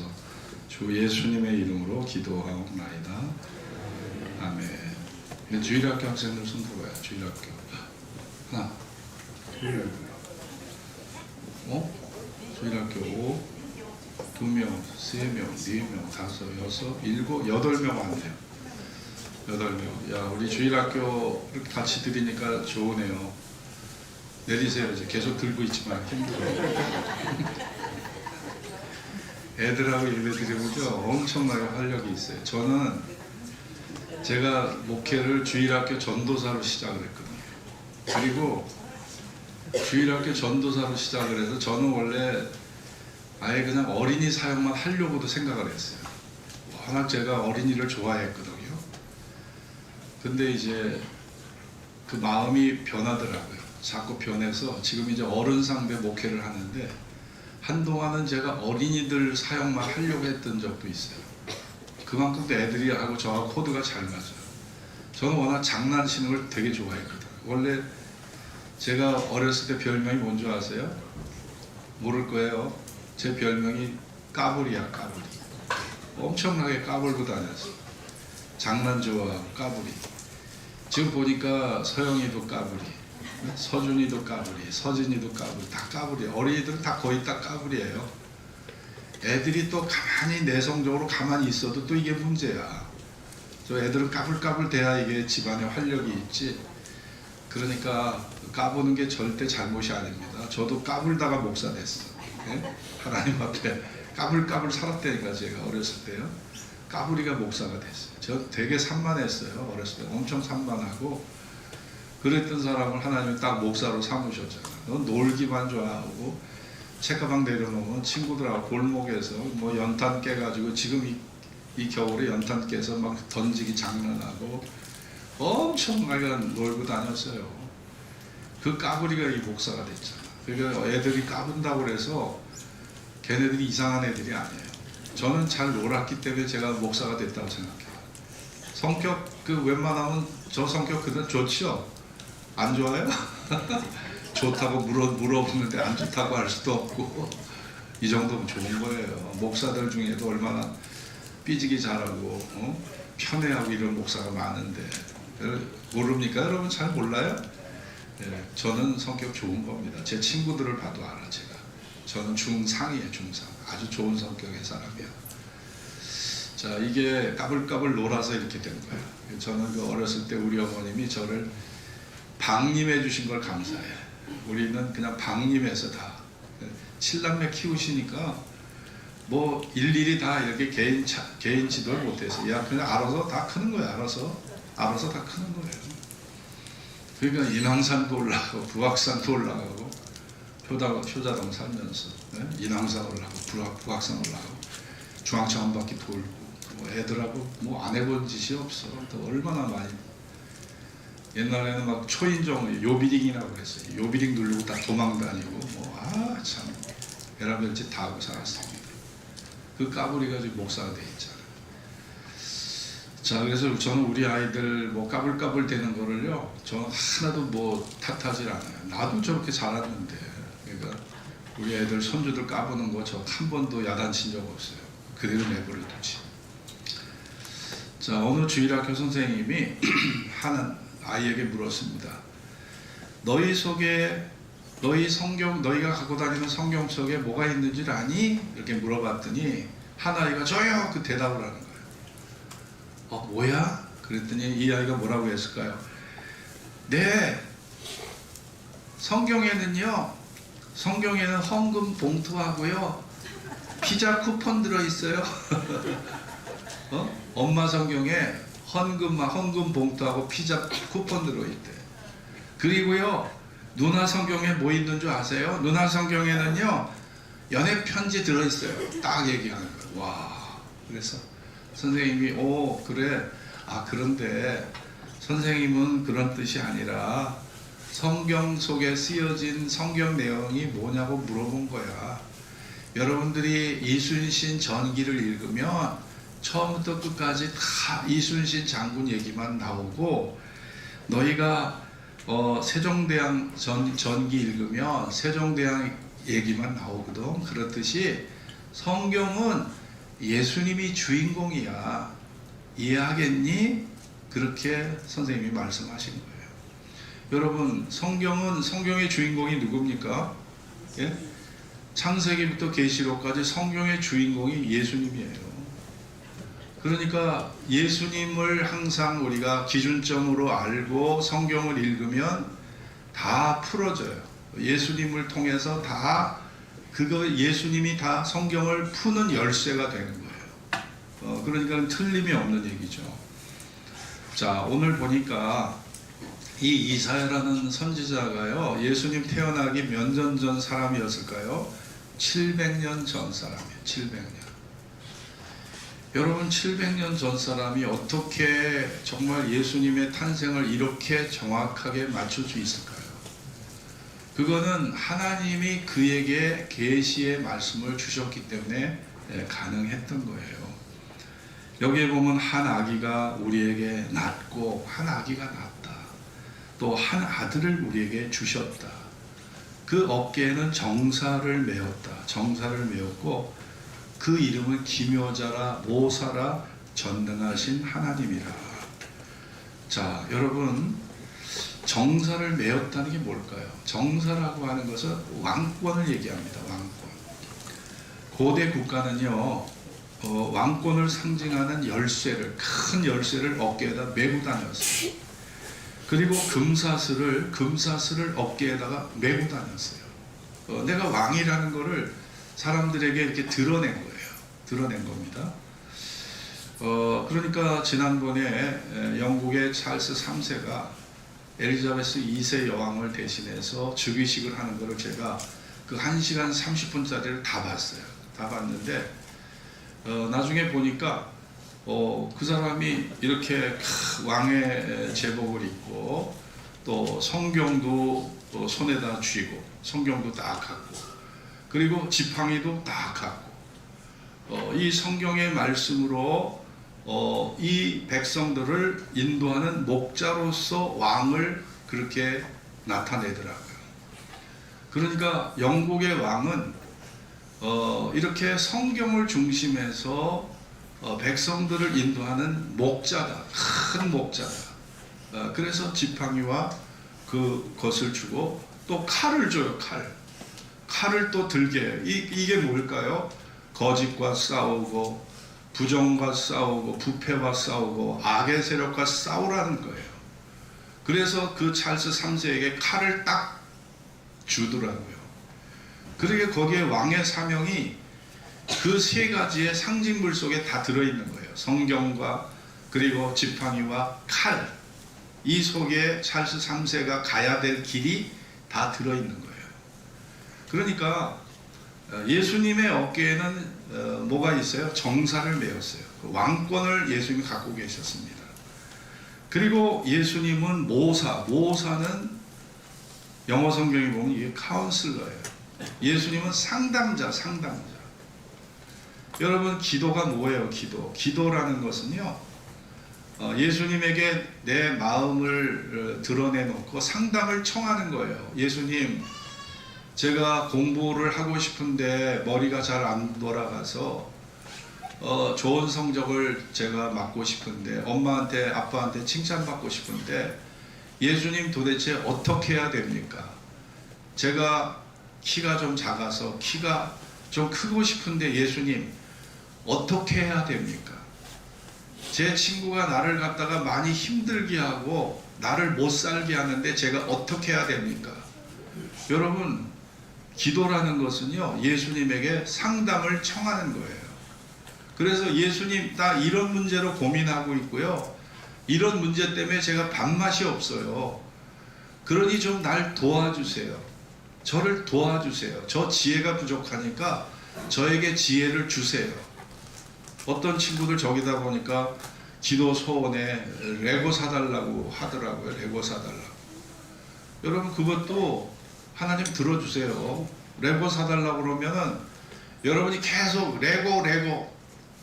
주옵소서. 주 예수님의 이름으로 기도하옵나이다. 아멘. 주일학교 학생들 손 들어봐요. 주일학교 하나, 주일학교 5, 2명, 3명, 4명, 5, 6, 7, 8명 왔네요. 8명. 야, 우리 주일학교 이렇게 같이 드리니까 좋으네요. 내리세요. 이제 계속 들고 있지만 힘들어요. 애들하고 예배 드리고죠, 엄청나게 활력이 있어요. 저는 제가 목회를 주일학교 전도사로 시작을 했거든요. 그리고 주일학교 전도사로 시작을 해서 저는 원래 아예 그냥 어린이 사역만 하려고도 생각을 했어요. 워낙 제가 어린이를 좋아했거든요. 근데 이제 그 마음이 변하더라고요. 자꾸 변해서 지금 이제 어른 상대 목회를 하는데, 한동안은 제가 어린이들 사역만 하려고 했던 적도 있어요. 그만큼 애들이 하고 저하고 코드가 잘 맞아요. 저는 워낙 장난치는 걸 되게 좋아했거든요. 원래 제가 어렸을 때 별명이 뭔지 아세요? 모를 거예요. 제 별명이 까불이야, 까불이. 엄청나게 까불고 다녔어요. 장난 좋아하고 까불이. 지금 보니까 서영이도 까불이, 서준이도 까불이, 서진이도 까불이, 다 까불이. 어린이들은 다 거의 다 까불이에요. 애들이 또 가만히 내성적으로 가만히 있어도 또 이게 문제야. 저 애들은 까불까불 돼야 이게 집안에 활력이 있지. 그러니까 까부는 게 절대 잘못이 아닙니다. 저도 까불다가 목사 됐어. 네? 하나님 앞에 까불까불 살았다니까. 제가 어렸을 때요, 까불이가 목사가 됐어요. 저 되게 산만했어요. 어렸을 때 엄청 산만하고, 그랬던 사람을 하나님이 딱 목사로 삼으셨잖아. 넌 놀기만 좋아하고, 책가방 내려놓으면 친구들하고 골목에서 뭐 연탄 깨가지고, 지금 이 겨울에 연탄 깨서 막 던지기 장난하고 엄청나게 놀고 다녔어요. 그 까불이가 이 목사가 됐잖아. 그러니까 애들이 까분다고 그래서 걔네들이 이상한 애들이 아니에요. 저는 잘 놀았기 때문에 제가 목사가 됐다고 생각해요. 성격 웬만하면 저 성격 그대로 좋죠? 안 좋아요? 좋다고 물어보는데 안 좋다고 할 수도 없고, 이 정도면 좋은 거예요. 목사들 중에도 얼마나 삐지기 잘하고 편애하고 이런 목사가 많은데 모릅니까? 여러분 잘 몰라요? 네, 저는 성격 좋은 겁니다. 제 친구들을 봐도 알아. 저는 중상이에요. 중상. 아주 좋은 성격의 사람이야. 자, 이게 까불까불 놀아서 이렇게 된 거예요. 저는 그 어렸을 때 우리 어머님이 저를 방임해 주신 걸 감사해요. 우리는 그냥 방임해서 다 칠남매 키우시니까 뭐 일일이 다 이렇게 개인 지도를 못해서, 야, 그냥 알아서 다 크는 거야. 알아서 다 크는 거예요. 그러니까 인왕산도 올라가고 부악산도 올라가고, 효자동 살면서 인왕산 올라가고 부악산 올라가고 중앙청 한 바퀴 돌고, 뭐 애들하고 뭐 안 해본 짓이 없어. 또 얼마나 많이. 옛날에는 막 초인종 요비링이라고 그랬어요. 요비링 누르고 다 도망 다니고 참 별의별 짓 다 하고 살았습니다. 그 까불이가 지금 목사가 돼 있잖아요. 자, 그래서 저는 우리 아이들 뭐 까불까불 되는 거를요, 저는 하나도 뭐 탓하지 않아요. 나도 저렇게 자랐는데. 그러니까 우리 애들 손주들 까부는 거 저 한 번도 야단친 적 없어요. 그대로 내버려 두지. 자, 어느 주일학교 선생님이 하는 아이에게 물었습니다. 너희 속에 너희가 갖고 다니는 성경 속에 뭐가 있는 줄 아니? 이렇게 물어봤더니 한 아이가 저요! 그 대답을 하는 거예요. 뭐야? 그랬더니 이 아이가 뭐라고 했을까요? 네, 성경에는 헌금 봉투하고요, 피자 쿠폰 들어있어요. 엄마 성경에 헌금 봉투하고 피자 쿠폰 들어있대. 그리고요, 누나 성경에 뭐 있는 줄 아세요? 누나 성경에는요, 연애 편지 들어있어요. 딱 얘기하는 거예요. 와. 그래서 선생님이 그래. 그런데 선생님은 그런 뜻이 아니라 성경 속에 쓰여진 성경 내용이 뭐냐고 물어본 거야. 여러분들이 이순신 전기를 읽으면 처음부터 끝까지 다 이순신 장군 얘기만 나오고, 너희가 세종대왕 전기 읽으면 세종대왕 얘기만 나오거든. 그렇듯이 성경은 예수님이 주인공이야. 이해하겠니? 그렇게 선생님이 말씀하신 거예요. 여러분, 성경의 주인공이 누굽니까? 예? 창세기부터 계시록까지 성경의 주인공이 예수님이에요. 그러니까 예수님을 항상 우리가 기준점으로 알고 성경을 읽으면 다 풀어져요. 예수님을 통해서 다 예수님이 다 성경을 푸는 열쇠가 되는 거예요. 그러니까 틀림이 없는 얘기죠. 자, 오늘 보니까 이 이사야라는 선지자가요, 예수님 태어나기 몇 년 전 사람이었을까요? 700년 전 사람이에요. 700년. 여러분, 700년 전 사람이 어떻게 정말 예수님의 탄생을 이렇게 정확하게 맞출 수 있을까요? 그거는 하나님이 그에게 계시의 말씀을 주셨기 때문에 가능했던 거예요. 여기에 보면 한 아기가 우리에게 낳고 한 아기가 낳았다. 또 한 아들을 우리에게 주셨다. 그 어깨에는 정사를 메었다. 정사를 메었고 그 이름은 기묘자라 모사라 전능하신 하나님이라. 자, 여러분, 정사를 메었다는 게 뭘까요? 정사라고 하는 것은 왕권을 얘기합니다. 왕권. 고대 국가는요, 왕권을 상징하는 열쇠를, 큰 열쇠를 어깨에다 메고 다녔어요. 그리고 금사슬을 어깨에다가 메고 다녔어요. 내가 왕이라는 것을 사람들에게 이렇게 드러낸 거예요. 드러낸 겁니다. 그러니까 지난번에 영국의 찰스 3세가 엘리자베스 2세 여왕을 대신해서 즉위식을 하는 것을 제가 그 1시간 30분짜리를 다 봤어요. 다 봤는데 나중에 보니까 그 사람이 이렇게 왕의 제복을 입고 또 성경도 또 손에다 쥐고 성경도 딱 갖고 그리고 지팡이도 딱 갖고 이 성경의 말씀으로 이 백성들을 인도하는 목자로서 왕을 그렇게 나타내더라고요. 그러니까 영국의 왕은 이렇게 성경을 중심해서 백성들을 인도하는 목자다. 큰 목자다. 그래서 지팡이와 그것을 주고 또 칼을 줘요. 칼을 또 들게 해요. 이게 뭘까요? 거짓과 싸우고 부정과 싸우고 부패와 싸우고 악의 세력과 싸우라는 거예요. 그래서 그 찰스 3세에게 칼을 딱 주더라고요. 그러게 거기에 왕의 사명이 그 세 가지의 상징물 속에 다 들어있는 거예요. 성경과 그리고 지팡이와 칼, 이 속에 찰스 3세가 가야 될 길이 다 들어있는 거예요. 그러니까 예수님의 어깨에는 뭐가 있어요? 정사를 메었어요. 왕권을 예수님이 갖고 계셨습니다. 그리고 예수님은 모사는 영어 성경에 보면 이게 카운슬러예요. 예수님은 상담자. 여러분, 기도가 뭐예요? 기도라는 것은요, 예수님에게 내 마음을 드러내놓고 상담을 청하는 거예요. 예수님, 제가 공부를 하고 싶은데 머리가 잘 안 돌아가서 좋은 성적을 제가 받고 싶은데 엄마한테 아빠한테 칭찬받고 싶은데 예수님 도대체 어떻게 해야 됩니까? 제가 키가 좀 작아서 키가 좀 크고 싶은데 예수님 어떻게 해야 됩니까? 제 친구가 나를 갖다가 많이 힘들게 하고 나를 못 살게 하는데 제가 어떻게 해야 됩니까? 여러분, 기도라는 것은요, 예수님에게 상담을 청하는 거예요. 그래서 예수님, 나 이런 문제로 고민하고 있고요, 이런 문제 때문에 제가 밥맛이 없어요. 그러니 좀 날 도와주세요. 저를 도와주세요. 저 지혜가 부족하니까 저에게 지혜를 주세요. 어떤 친구들 저기다 보니까 기도 소원에 레고 사달라고 하더라고요. 레고 사달라고. 여러분, 그것도 하나님 들어주세요. 레고 사달라고 그러면은 여러분이 계속 레고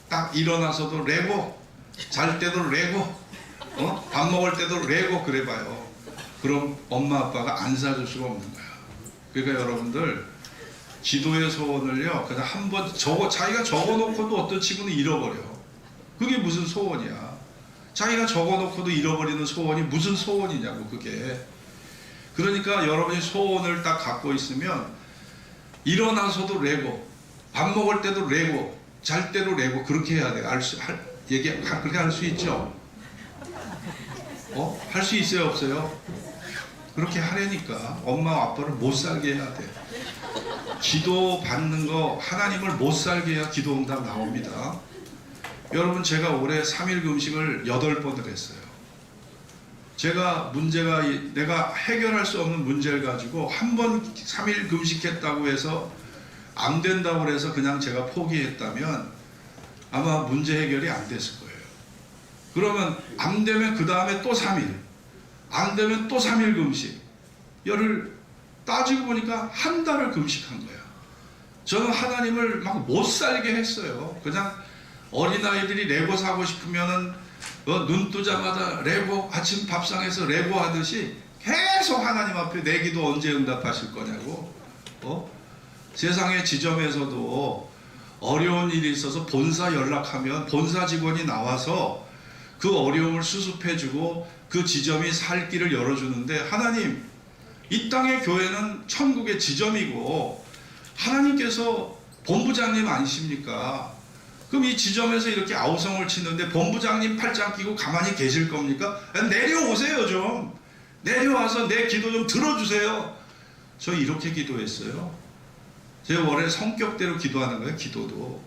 딱 일어나서도 레고, 잘 때도 레고, 밥 먹을 때도 레고 그래봐요. 그럼 엄마 아빠가 안 사줄 수가 없는 거야. 그러니까 여러분들, 기도의 소원을요 그냥 한번 자기가 적어놓고도 어떤 친구는 잃어버려. 그게 무슨 소원이야? 자기가 적어놓고도 잃어버리는 소원이 무슨 소원이냐고 그게. 그러니까 여러분이 소원을 딱 갖고 있으면 일어나서도 레고, 밥 먹을 때도 레고, 잘 때도 레고 그렇게 해야 돼. 그렇게 할 수 있죠? 할 수 있어요 없어요? 그렇게 하려니까 엄마 아빠를 못 살게 해야 돼. 기도 받는 거 하나님을 못 살게 해야 기도 응답 나옵니다. 여러분 제가 올해 3일 금식을 8번을 했어요. 제가 내가 해결할 수 없는 문제를 가지고 한 번 3일 금식했다고 해서 안 된다고 해서 그냥 제가 포기했다면 아마 문제 해결이 안 됐을 거예요. 그러면 안 되면 그 다음에 또 3일, 안 되면 또 3일 금식. 열을 따지고 보니까 한 달을 금식한 거야. 저는 하나님을 막 못 살게 했어요. 그냥 어린아이들이 레고 사고 싶으면은 눈 뜨자마자 레고, 아침 밥상에서 레고 하듯이 계속 하나님 앞에 내 기도 언제 응답하실 거냐고. 세상의 지점에서도 어려운 일이 있어서 본사 연락하면 본사 직원이 나와서 그 어려움을 수습해주고 그 지점이 살 길을 열어주는데, 하나님, 이 땅의 교회는 천국의 지점이고 하나님께서 본부장님 아니십니까? 그럼 이 지점에서 이렇게 아우성을 치는데 본부장님 팔짱 끼고 가만히 계실 겁니까? 내려오세요. 좀 내려와서 내 기도 좀 들어주세요. 저 이렇게 기도했어요. 제 원래 성격대로 기도하는 거예요. 기도도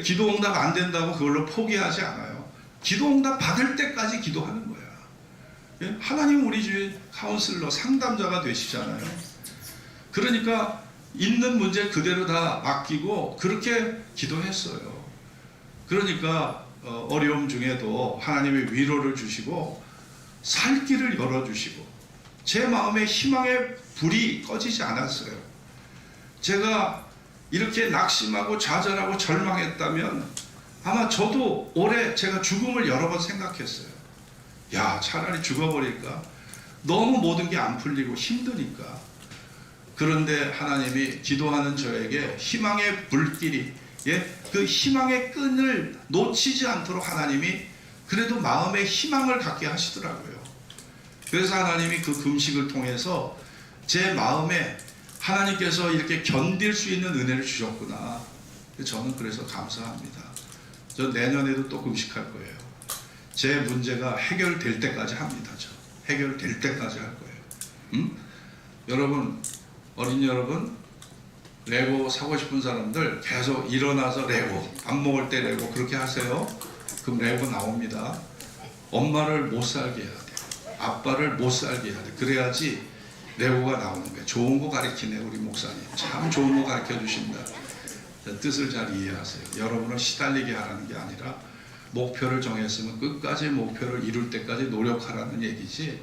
기도 응답 안 된다고 그걸로 포기하지 않아요. 기도 응답 받을 때까지 기도하는 거야. 하나님 우리 주의 카운슬러, 상담자가 되시잖아요. 그러니까 있는 문제 그대로 다 맡기고 그렇게 기도했어요. 그러니까 어려움 중에도 하나님의 위로를 주시고 살 길을 열어주시고 제 마음에 희망의 불이 꺼지지 않았어요. 제가 이렇게 낙심하고 좌절하고 절망했다면 아마 저도 올해 제가 죽음을 여러 번 생각했어요. 야, 차라리 죽어버릴까? 너무 모든 게 안 풀리고 힘드니까. 그런데 하나님이 기도하는 저에게 희망의 불길이, 그 희망의 끈을 놓치지 않도록 하나님이 그래도 마음에 희망을 갖게 하시더라고요. 그래서 하나님이 그 금식을 통해서 제 마음에 하나님께서 이렇게 견딜 수 있는 은혜를 주셨구나. 저는 그래서 감사합니다. 저 내년에도 또 금식할 거예요. 제 문제가 해결될 때까지 합니다. 저 해결될 때까지 할 거예요. 여러분, 어린이 여러분, 레고 사고 싶은 사람들 계속 일어나서 레고, 밥 먹을 때 레고 그렇게 하세요. 그럼 레고 나옵니다. 엄마를 못 살게 해야 돼. 아빠를 못 살게 해야 돼. 그래야지 레고가 나오는 거예요. 좋은 거 가르치네 우리 목사님. 참 좋은 거 가르쳐 주신다. 뜻을 잘 이해하세요. 여러분을 시달리게 하라는 게 아니라 목표를 정했으면 끝까지 목표를 이룰 때까지 노력하라는 얘기지.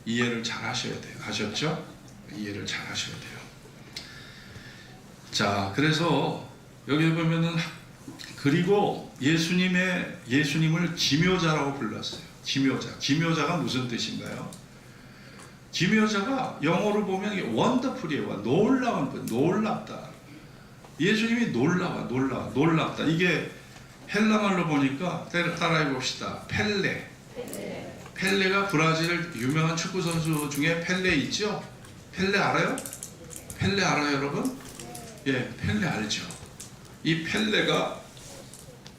이해를 잘 하셔야 돼요. 아셨죠? 이해를 잘 하셔야 돼요. 자, 그래서 여기 보면은 그리고 예수님을 기묘자라고 불렀어요. 기묘자가 무슨 뜻인가요? 기묘자가 영어로 보면 이게 원더풀이에요. 놀라운 분, 놀랍다. 예수님이 놀랍다. 이게 헬라말로 보니까 따라해 봅시다. 펠레가 브라질 유명한 축구 선수 중에 펠레 있죠? 펠레 알아요? 펠레 알아요, 여러분? 예, 펠레 알죠. 이 펠레가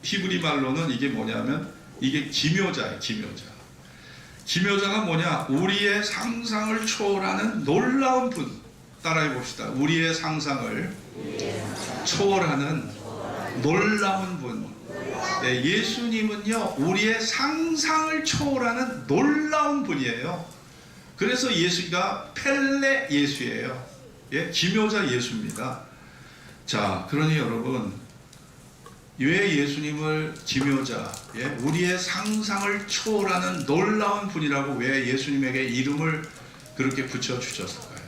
히브리 말로는 이게 뭐냐면 이게 기묘자예요. 기묘자가 뭐냐? 우리의 상상을 초월하는 놀라운 분. 따라해 봅시다. 우리의 상상을 초월하는 놀라운 분. 네, 예수님은요, 우리의 상상을 초월하는 놀라운 분이에요. 그래서 예수가 펠레 예수예요. 예, 기묘자 예수입니다. 자, 그러니 여러분, 왜 예수님을 기묘자, 우리의 상상을 초월하는 놀라운 분이라고 왜 예수님에게 이름을 그렇게 붙여주셨을까요?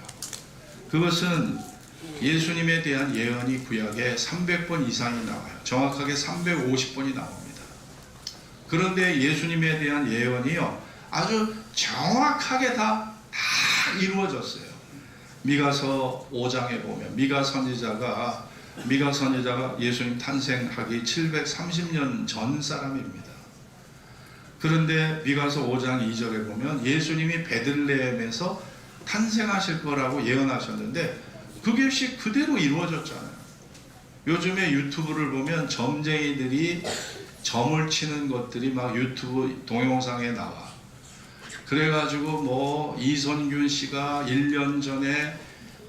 그것은 예수님에 대한 예언이 구약에 300번 이상이 나와요. 정확하게 350번이 나옵니다. 그런데 예수님에 대한 예언이요, 아주 정확하게 다 이루어졌어요. 미가서 5장에 보면 미가 선지자가 예수님 탄생하기 730년 전 사람입니다. 그런데 미가서 5장 2절에 보면 예수님이 베들레헴에서 탄생하실 거라고 예언하셨는데 그것이 그대로 이루어졌잖아요. 요즘에 유튜브를 보면 점쟁이들이 점을 치는 것들이 막 유튜브 동영상에 나와. 그래가지고 뭐 이선균 씨가 1년 전에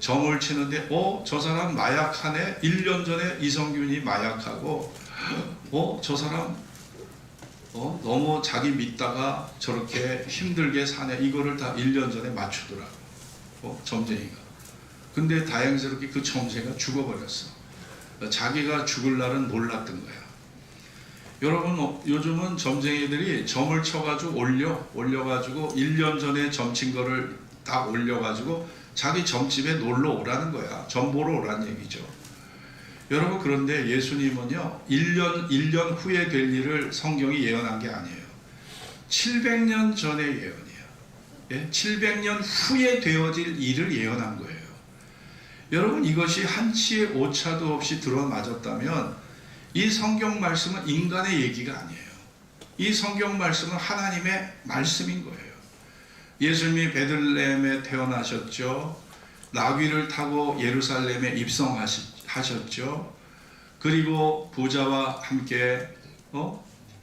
점을 치는데 저 사람 마약하네? 1년 전에 이선균이 마약하고 저 사람 너무 자기 믿다가 저렇게 힘들게 사네? 이거를 다 1년 전에 맞추더라고. 점쟁이가. 근데 다행스럽게 그 점쟁이가 죽어버렸어. 자기가 죽을 날은 몰랐던 거야. 여러분, 요즘은 점쟁이들이 점을 쳐가지고 올려가지고 1년 전에 점친 거를 다 올려가지고 자기 점집에 놀러 오라는 거야. 점 보러 오라는 얘기죠. 여러분, 그런데 예수님은요 1년 후에 될 일을 성경이 예언한 게 아니에요. 700년 전의 예언이에요. 예? 700년 후에 되어질 일을 예언한 거예요. 여러분, 이것이 한치의 오차도 없이 들어맞았다면 이 성경 말씀은 인간의 얘기가 아니에요. 이 성경 말씀은 하나님의 말씀인 거예요. 예수님이 베들레헴에 태어나셨죠. 나귀를 타고 예루살렘에 입성하셨죠. 그리고 부자와 함께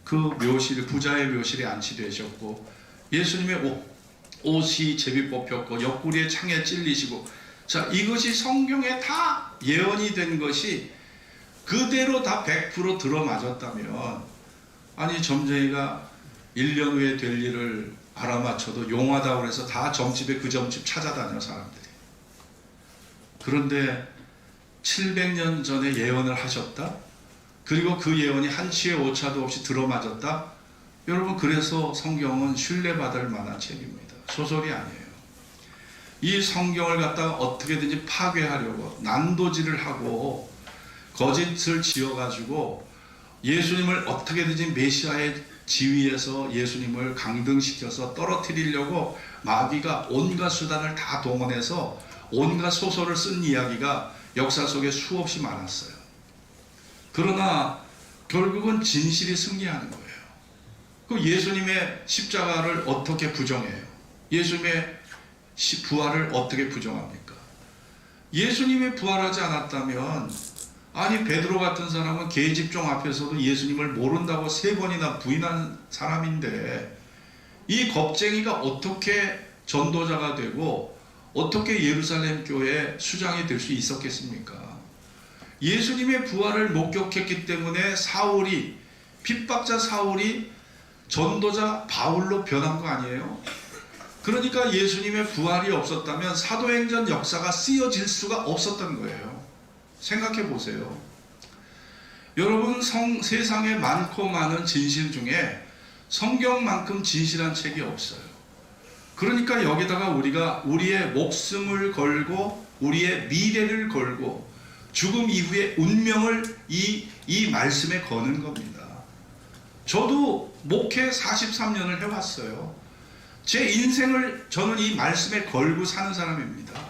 그 묘실, 부자의 묘실에 안치되셨고, 예수님의 옷이 제비 뽑혔고 옆구리에 창에 찔리시고, 자, 이것이 성경에 다 예언이 된 것이 그대로 다 100% 들어맞았다면, 아니 점쟁이가 1년 후에 될 일을 알아맞혀도 용하다고 해서 다 점집에 그 점집 찾아다녀 사람들이. 그런데 700년 전에 예언을 하셨다? 그리고 그 예언이 한치의 오차도 없이 들어맞았다? 여러분, 그래서 성경은 신뢰받을 만한 책입니다. 소설이 아니에요. 이 성경을 갖다가 어떻게든지 파괴하려고 난도질을 하고 거짓을 지어가지고 예수님을 어떻게든지 메시아의 지위에서 예수님을 강등시켜서 떨어뜨리려고 마귀가 온갖 수단을 다 동원해서 온갖 소설을 쓴 이야기가 역사 속에 수없이 많았어요. 그러나 결국은 진실이 승리하는 거예요. 그 예수님의 십자가를 어떻게 부정해요? 예수님의 부활을 어떻게 부정합니까? 예수님이 부활하지 않았다면, 아니 베드로 같은 사람은 계집종 앞에서도 예수님을 모른다고 3번이나 부인한 사람인데, 이 겁쟁이가 어떻게 전도자가 되고 어떻게 예루살렘 교회 수장이 될 수 있었겠습니까? 예수님의 부활을 목격했기 때문에 핍박자 사울이 전도자 바울로 변한 거 아니에요? 그러니까 예수님의 부활이 없었다면 사도행전 역사가 쓰여질 수가 없었던 거예요. 생각해 보세요. 여러분, 세상에 많고 많은 진실 중에 성경만큼 진실한 책이 없어요. 그러니까 여기다가 우리가 우리의 목숨을 걸고 우리의 미래를 걸고 죽음 이후의 운명을 이 말씀에 거는 겁니다. 저도 목회 43년을 해왔어요. 제 인생을 저는 이 말씀에 걸고 사는 사람입니다.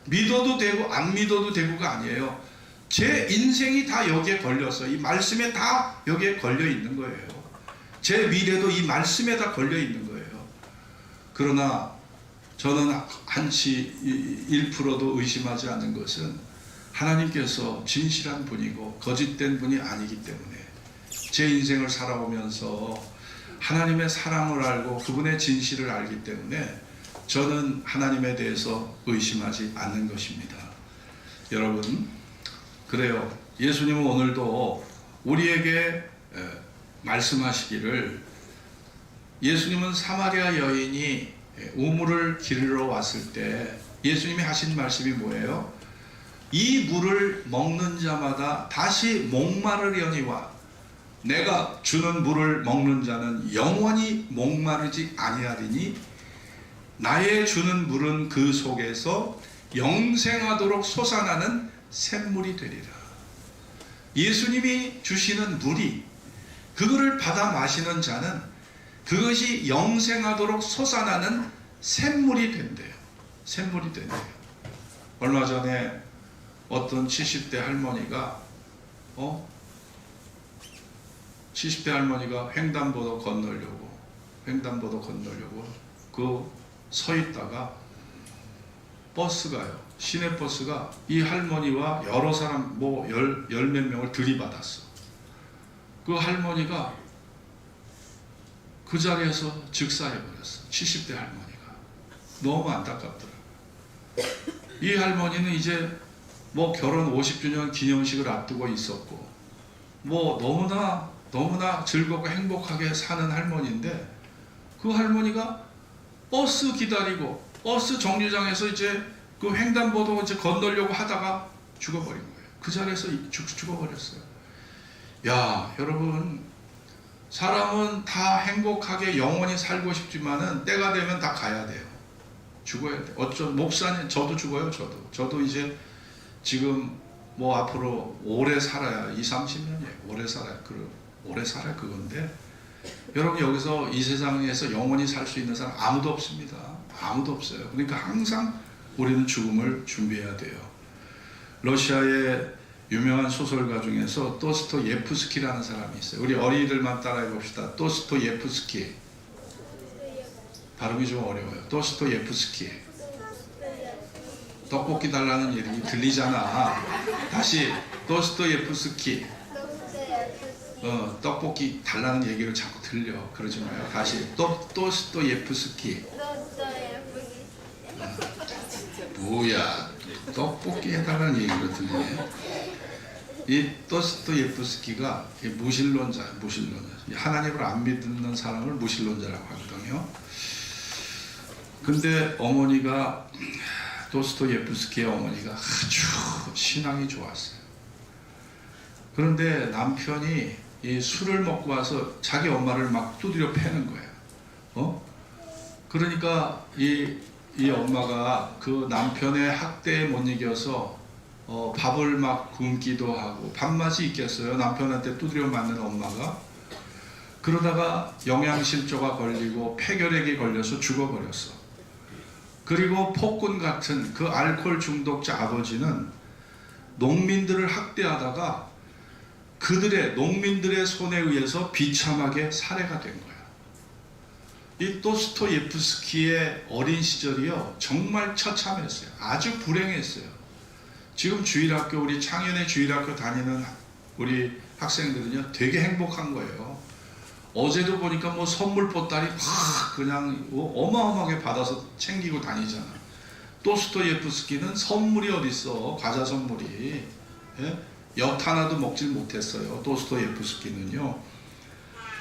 믿어도 되고 안 믿어도 되고가 아니에요. 제 인생이 다 여기에 걸렸어요. 이 말씀에 다 여기에 걸려 있는 거예요. 제 미래도 이 말씀에 다 걸려 있는 거예요. 그러나 저는 한치 1%도 의심하지 않는 것은 하나님께서 진실한 분이고 거짓된 분이 아니기 때문에, 제 인생을 살아오면서 하나님의 사랑을 알고 그분의 진실을 알기 때문에 저는 하나님에 대해서 의심하지 않는 것입니다. 여러분, 그래요. 예수님은 오늘도 우리에게 말씀하시기를, 예수님은 사마리아 여인이 우물을 기르러 왔을 때 예수님이 하신 말씀이 뭐예요? 이 물을 먹는 자마다 다시 목마르려니와 내가 주는 물을 먹는 자는 영원히 목마르지 아니하리니 나의 주는 물은 그 속에서 영생하도록 솟아나는 샘물이 되리라. 예수님이 주시는 물이, 그거를 받아 마시는 자는 그것이 영생하도록 솟아나는 샘물이 된대요. 샘물이 된대요. 얼마 전에 어떤 70대 할머니가 70대 할머니가 횡단보도 건너려고 그 서 있다가 버스가요, 시내버스가 이 할머니와 여러 사람 열 몇 명을 들이받았어. 그 할머니가 그 자리에서 즉사해버렸어. 70대 할머니가. 너무 안타깝더라고요. 이 할머니는 이제 결혼 50주년 기념식을 앞두고 있었고 너무나 즐겁고 행복하게 사는 할머니인데, 그 할머니가 버스 기다리고 버스 정류장에서 이제 그 횡단보도 이제 건너려고 하다가 죽어버린 거예요. 그 자리에서 죽어버렸어요. 야, 여러분, 사람은 다 행복하게 영원히 살고 싶지만은 때가 되면 다 가야 돼요. 죽어야 돼. 목사님, 저도 죽어요. 저도 이제 지금 앞으로 오래 살아야 20-30년이에요. 오래 살아야 그건데, 여러분, 여기서 이 세상에서 영원히 살 수 있는 사람 아무도 없습니다. 아무도 없어요. 그러니까 항상 우리는 죽음을 준비해야 돼요. 러시아의 유명한 소설가 중에서 도스토예프스키라는 사람이 있어요. 우리 어린이들만 따라해 봅시다. 도스토예프스키. 발음이 좀 어려워요. 도스토예프스키. 떡볶이 달라는 얘기 들리잖아. 다시 도스토예프스키. 떡볶이 달라는 얘기를 자꾸 들려. 그러지 마요. 다시 도스토예프스키. 뭐야, 떡볶이 해달라는 얘기를 듣네. 이 도스토예프스키가 무신론자. 하나님을 안 믿는 사람을 무신론자라고 하거든요. 근데 도스토예프스키의 어머니가 아주 신앙이 좋았어요. 그런데 남편이 이 술을 먹고 와서 자기 엄마를 막 두드려 패는 거예요. 그러니까 이 엄마가 그 남편의 학대에 못 이겨서 밥을 막 굶기도 하고, 밥맛이 있겠어요? 남편한테 두드려 맞는 엄마가. 그러다가 영양실조가 걸리고 폐결핵이 걸려서 죽어버렸어. 그리고 폭군 같은 그 알코올 중독자 아버지는 농민들을 학대하다가 농민들의 손에 의해서 비참하게 살해가 된 거예요. 이 도스토예프스키의 어린 시절이요, 정말 처참했어요. 아주 불행했어요. 지금 주일학교, 우리 창현의 주일학교 다니는 우리 학생들은요, 되게 행복한 거예요. 어제도 보니까 선물 보따리 그냥 어마어마하게 받아서 챙기고 다니잖아. 도스토예프스키는 선물이 어딨어, 과자 선물이. 엿 하나도 먹질 못했어요, 도스토예프스키는요.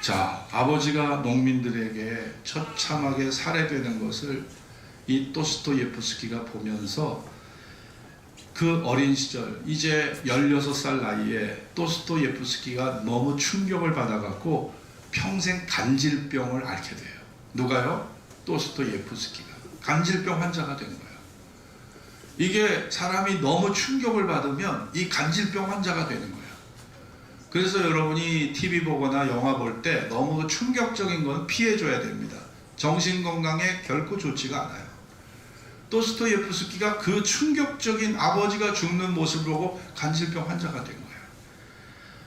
자, 아버지가 농민들에게 처참하게 살해되는 것을 이 도스토예프스키가 보면서 그 어린 시절, 이제 16살 나이에 도스토예프스키가 너무 충격을 받아갖고 평생 간질병을 앓게 돼요. 누가요? 도스토예프스키가 간질병 환자가 된 거예요. 이게 사람이 너무 충격을 받으면 이 간질병 환자가 되는 거예요. 그래서 여러분이 TV 보거나 영화 볼 때 너무 충격적인 건 피해줘야 됩니다. 정신건강에 결코 좋지가 않아요. 도스토예프스키가 그 충격적인 아버지가 죽는 모습을 보고 간질병 환자가 된 거예요.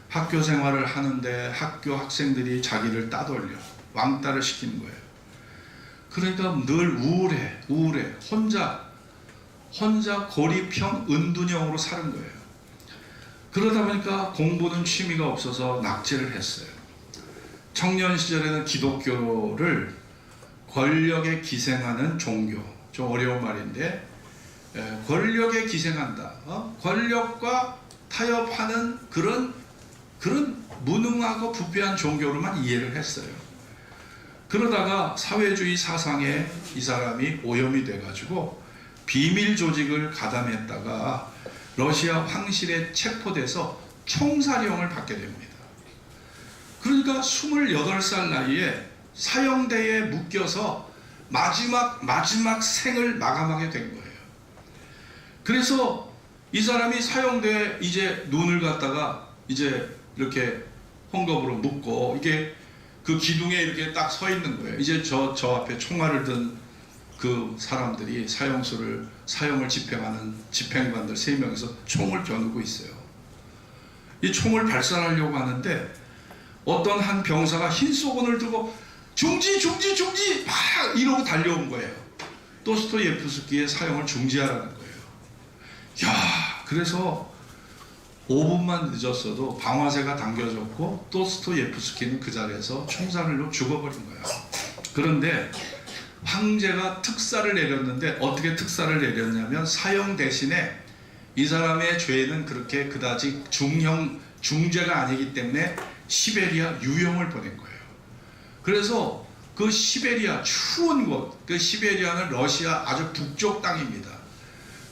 학교 생활을 하는데 학교 학생들이 자기를 따돌려 왕따를 시키는 거예요. 그러니까 늘 우울해. 혼자 고립형 은둔형으로 사는 거예요. 그러다 보니까 공부는 취미가 없어서 낙제를 했어요. 청년 시절에는 기독교를 권력에 기생하는 종교, 좀 어려운 말인데, 권력에 기생한다. 권력과 타협하는 그런 무능하고 부패한 종교로만 이해를 했어요. 그러다가 사회주의 사상에 이 사람이 오염이 돼가지고 비밀 조직을 가담했다가 러시아 황실에 체포돼서 총살형을 받게 됩니다. 그러니까 28살 나이에 사형대에 묶여서 마지막 생을 마감하게 된 거예요. 그래서 이 사람이 사형대에 이제 눈을 갖다가 이제 이렇게 헝겊으로 묶고, 이게 그 기둥에 이렇게 딱 서 있는 거예요. 이제 저 앞에 총알을 든 그 사람들이 사형을 집행하는 집행관들 3명이서 총을 겨누고 있어요. 이 총을 발사하려고 하는데 어떤 한 병사가 흰 속옷을 들고 중지 중지 중지 막 이러고 달려온 거예요. 도스토예프스키의 사형을 중지하라는 거예요. 야, 그래서 5분만 늦었어도 방아쇠가 당겨졌고 도스토예프스키는 그 자리에서 총살로 죽어버린 거예요. 그런데 황제가 특사를 내렸는데 어떻게 특사를 내렸냐면 사형 대신에 이 사람의 죄는 그렇게 그다지 중죄가 아니기 때문에 시베리아 유형을 보낸 거예요. 그래서 그 시베리아 추운 곳, 그 시베리아는 러시아 아주 북쪽 땅입니다.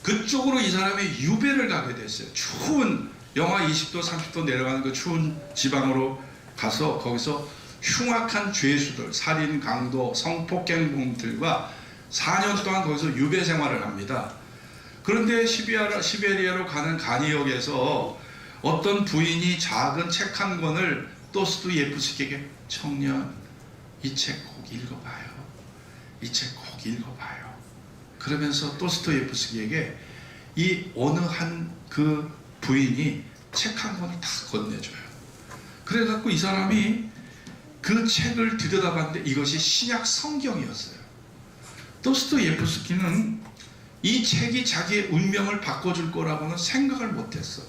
그쪽으로 이 사람이 유배를 가게 됐어요. 추운 영하 20도 30도 내려가는 그 추운 지방으로 가서 거기서 흉악한 죄수들, 살인, 강도, 성폭행범들과 4년 동안 거기서 유배 생활을 합니다. 그런데 시베리아로 가는 간이역에서 어떤 부인이 작은 책 한 권을 도스토예프스키에게 청년, 이 책 꼭 읽어봐요. 이 책 꼭 읽어봐요. 그러면서 도스토예프스키에게 이 어느 한 그 부인이 책 한 권을 다 건네줘요. 그래갖고 이 사람이 그 책을 들여다봤는데 이것이 신약 성경이었어요. 도스토예프스키는 이 책이 자기의 운명을 바꿔줄 거라고는 생각을 못했어.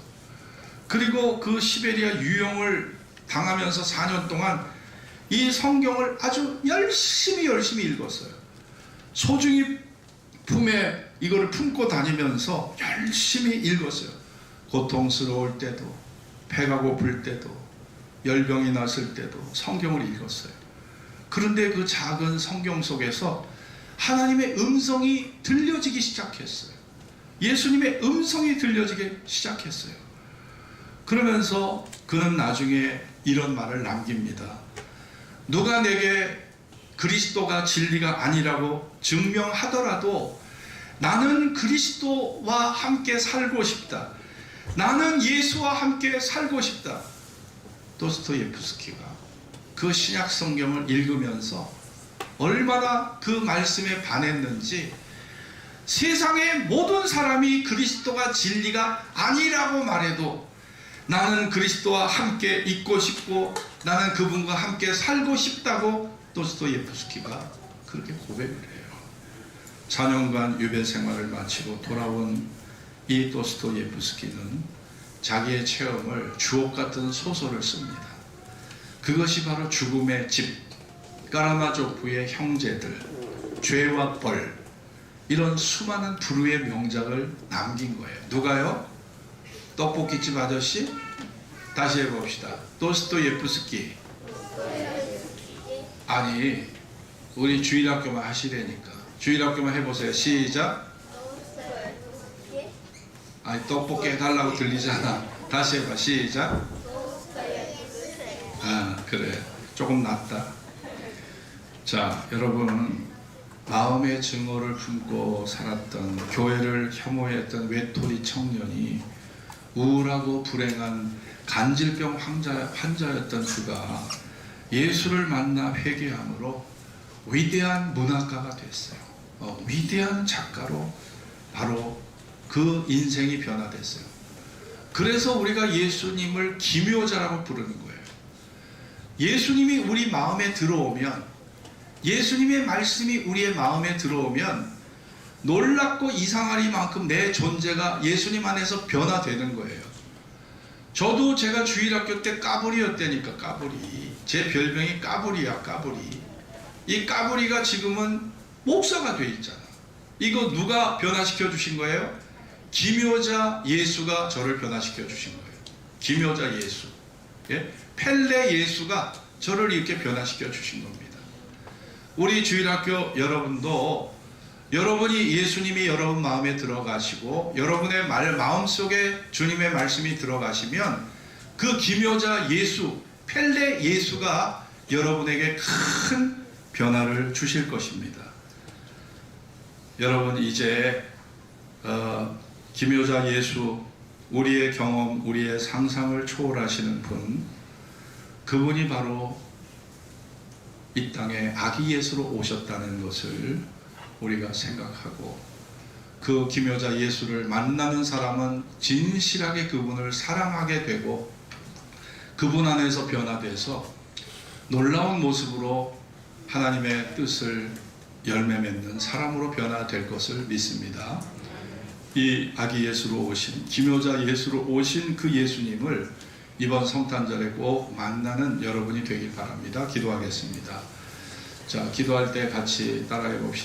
그리고 그 시베리아 유형을 당하면서 4년 동안 이 성경을 아주 열심히 읽었어요. 소중히 품에 이거를 품고 다니면서 열심히 읽었어요. 고통스러울 때도, 배가 고플 때도, 열병이 났을 때도 성경을 읽었어요. 그런데 그 작은 성경 속에서 하나님의 음성이 들려지기 시작했어요. 예수님의 음성이 들려지기 시작했어요. 그러면서 그는 나중에 이런 말을 남깁니다. 누가 내게 그리스도가 진리가 아니라고 증명하더라도 나는 그리스도와 함께 살고 싶다. 나는 예수와 함께 살고 싶다. 도스토예프스키가 그 신약 성경을 읽으면서 얼마나 그 말씀에 반했는지, 세상의 모든 사람이 그리스도가 진리가 아니라고 말해도 나는 그리스도와 함께 있고 싶고 나는 그분과 함께 살고 싶다고 도스토예프스키가 그렇게 고백을 해요. 4년간 유배 생활을 마치고 돌아온 이 도스토예프스키는 자기의 체험을 주옥 같은 소설을 씁니다. 그것이 바로 죽음의 집, 까라마조프의 형제들, 죄와 벌, 이런 수많은 불후의 명작을 남긴 거예요. 누가요? 떡볶이집 아저씨? 다시 해봅시다. 도스토예프스키. 아니, 우리 주일학교만 하시라니까. 주일학교만 해보세요. 시작. 아니, 떡볶이 해달라고 들리잖아. 다시 해봐. 시작. 아, 그래. 조금 낫다. 자, 여러분은 마음의 증오를 품고 살았던, 교회를 혐오했던 외톨이 청년이 우울하고 불행한 간질병 환자였던 그가 예수를 만나 회개함으로 위대한 문학가가 됐어요. 위대한 작가로 바로 그 인생이 변화됐어요. 그래서 우리가 예수님을 기묘자라고 부르는 거예요. 예수님이 우리 마음에 들어오면, 예수님의 말씀이 우리의 마음에 들어오면 놀랍고 이상하리만큼 내 존재가 예수님 안에서 변화되는 거예요. 저도 제가 주일학교 때 까불이였다니까. 까불이. 제 별명이 까불이야. 까불이. 이 까불이가 지금은 목사가 돼 있잖아. 이거 누가 변화시켜 주신 거예요? 기묘자 예수가 저를 변화시켜 주신 거예요. 기묘자 예수. 예? 펠레 예수가 저를 이렇게 변화시켜 주신 겁니다. 우리 주일학교 여러분도, 여러분이 예수님이 여러분 마음에 들어가시고 여러분의 마음속에 주님의 말씀이 들어가시면 그 기묘자 예수, 펠레 예수가 여러분에게 큰 변화를 주실 것입니다. 여러분, 이제 기묘자 예수, 우리의 경험, 우리의 상상을 초월하시는 분, 그분이 바로 이 땅에 아기 예수로 오셨다는 것을 우리가 생각하고, 그 기묘자 예수를 만나는 사람은 진실하게 그분을 사랑하게 되고 그분 안에서 변화돼서 놀라운 모습으로 하나님의 뜻을 열매 맺는 사람으로 변화될 것을 믿습니다. 이 아기 예수로 오신, 기묘자 예수로 오신 그 예수님을 이번 성탄절에 꼭 만나는 여러분이 되길 바랍니다. 기도하겠습니다. 자, 기도할 때 같이 따라해 봅시다.